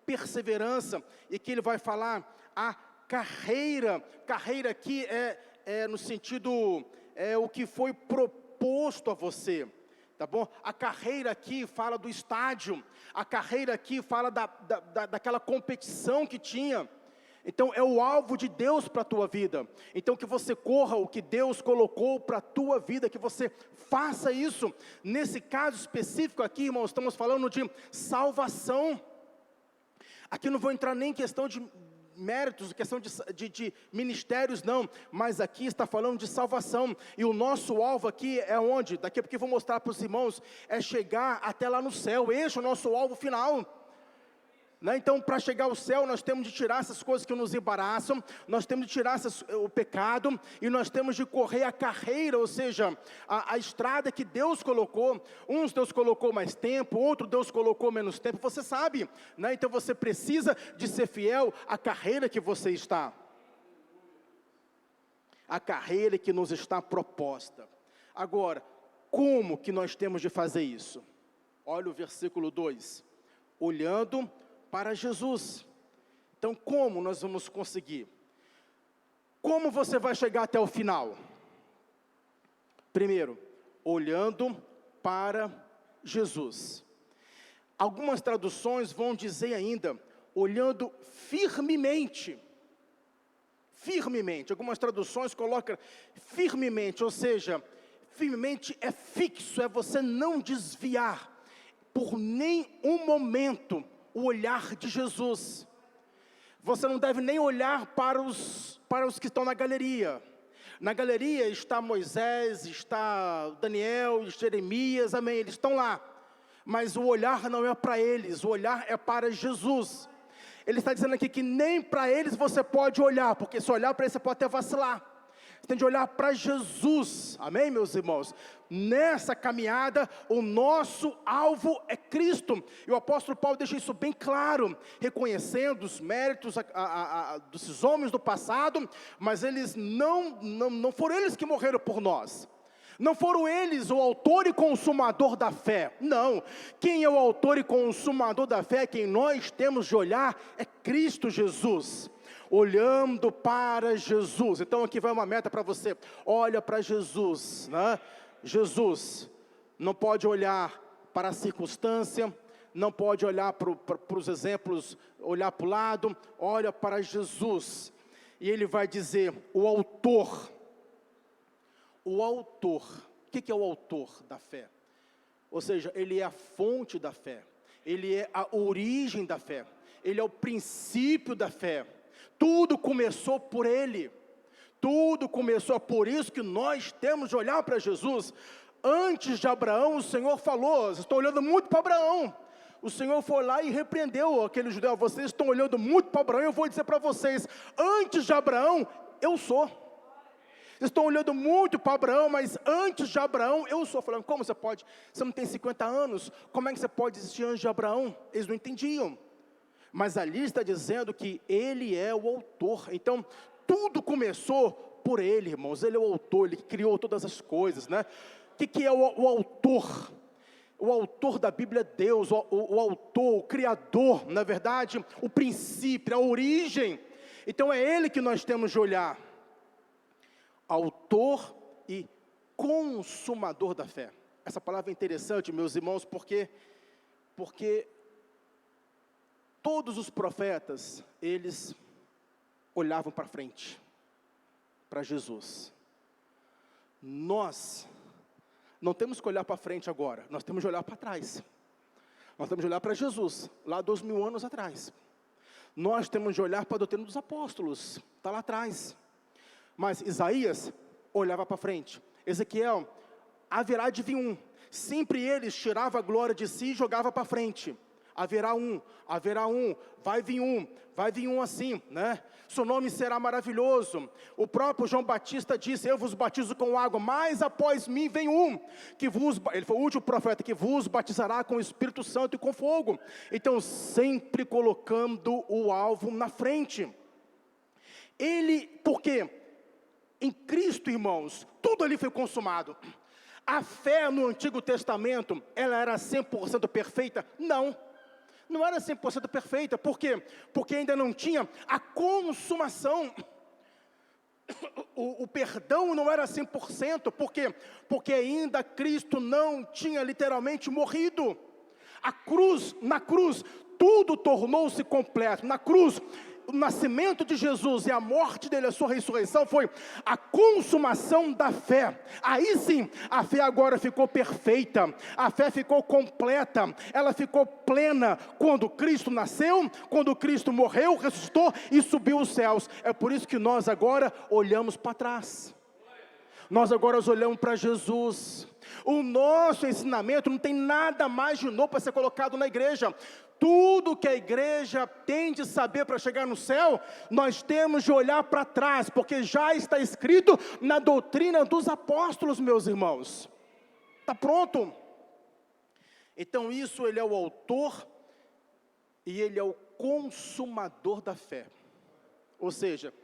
perseverança, e que ele vai falar a carreira aqui é no sentido, o que foi proposto a você, tá bom? A carreira aqui fala do estádio, a carreira aqui fala daquela competição que tinha. Então é o alvo de Deus para a tua vida. Então que você corra o que Deus colocou para a tua vida, que você faça isso. Nesse caso específico aqui, irmãos, estamos falando de salvação. Aqui não vou entrar nem em questão de méritos, questão de ministérios, não, mas aqui está falando de salvação, e o nosso alvo aqui é onde? Daqui a pouco eu vou mostrar para os irmãos, é chegar até lá no céu. Este é o nosso alvo final, né? Então, para chegar ao céu, nós temos de tirar essas coisas que nos embaraçam, nós temos de tirar o pecado, e nós temos de correr a carreira, ou seja, a estrada que Deus colocou. Uns Deus colocou mais tempo, outro Deus colocou menos tempo, você sabe, né? Então você precisa de ser fiel à carreira que você está, a carreira que nos está proposta. Agora, como que nós temos de fazer isso? Olha o versículo 2, olhando para Jesus. Então, como nós vamos conseguir? Como você vai chegar até o final? Primeiro, olhando para Jesus. Algumas traduções vão dizer ainda, olhando firmemente. Firmemente. Algumas traduções colocam firmemente, ou seja, firmemente é fixo, é você não desviar por nenhum momento o olhar de Jesus. Você não deve nem olhar para os que estão na galeria. Na galeria está Moisés, está Daniel, Jeremias, amém, eles estão lá. Mas o olhar não é para eles, o olhar é para Jesus. Ele está dizendo aqui que nem para eles você pode olhar, porque se olhar para eles você pode até vacilar. Você tem de olhar para Jesus, amém, meus irmãos? Nessa caminhada, o nosso alvo é Cristo, e o apóstolo Paulo deixa isso bem claro, reconhecendo os méritos desses homens do passado, mas eles não foram eles que morreram por nós, não foram eles o autor e consumador da fé, não. Quem é o autor e consumador da fé, quem nós temos de olhar, é Cristo Jesus. Olhando para Jesus. Então aqui vai uma meta para você, olha para Jesus, né? Jesus não pode olhar para a circunstância, não pode olhar para os exemplos, olhar para o lado, olha para Jesus, e ele vai dizer, o autor, o que é o autor da fé? Ou seja, ele é a fonte da fé, ele é a origem da fé, ele é o princípio da fé. Tudo começou por ele, tudo começou, por isso que nós temos de olhar para Jesus. Antes de Abraão, o Senhor falou, vocês estão olhando muito para Abraão, o Senhor foi lá e repreendeu aquele judeu, vocês estão olhando muito para Abraão, eu vou dizer para vocês, antes de Abraão, eu sou. Vocês estão olhando muito para Abraão, mas antes de Abraão, eu sou. Falando, como você pode? Você não tem 50 anos, como é que você pode existir antes de Abraão? Eles não entendiam. Mas ali está dizendo que ele é o autor. Então, tudo começou por ele, irmãos. Ele é o autor, ele criou todas as coisas, né? O que é o autor? O autor da Bíblia é Deus, o autor, o criador, na verdade, o princípio, a origem. Então, é ele que nós temos de olhar. Autor e consumador da fé. Essa palavra é interessante, meus irmãos, porque todos os profetas, eles olhavam para frente, para Jesus. Nós não temos que olhar para frente agora, nós temos que olhar para trás. Nós temos que olhar para Jesus, lá 2000 anos atrás. Nós temos de olhar para a doutrina dos apóstolos, está lá atrás. Mas Isaías olhava para frente. Ezequiel, haverá de vir um. Sempre eles tiravam a glória de si e jogavam para frente. Haverá um, vai vir um assim, né? Seu nome será maravilhoso. O próprio João Batista disse, eu vos batizo com água, mas após mim vem um, ele foi o último profeta, que vos batizará com o Espírito Santo e com fogo. Então, sempre colocando o alvo na frente. Por quê? Em Cristo, irmãos, tudo ali foi consumado. A fé no Antigo Testamento, ela era 100% perfeita? Não. não era 100% perfeita. Por quê? Porque ainda não tinha a consumação. O perdão não era 100%. Por quê? Porque ainda Cristo não tinha literalmente morrido. Na cruz, tudo tornou-se completo. Na cruz, o nascimento de Jesus e a morte dele, a sua ressurreição, foi a consumação da fé. Aí sim, a fé agora ficou perfeita, a fé ficou completa, ela ficou plena, quando Cristo nasceu, quando Cristo morreu, ressuscitou e subiu aos céus. É por isso que nós agora olhamos para trás, nós agora olhamos para Jesus. O nosso ensinamento não tem nada mais de novo para ser colocado na igreja. Tudo que a igreja tem de saber para chegar no céu, nós temos de olhar para trás, porque já está escrito na doutrina dos apóstolos, meus irmãos. Está pronto? Então isso, ele é o autor e ele é o consumador da fé. Ou seja,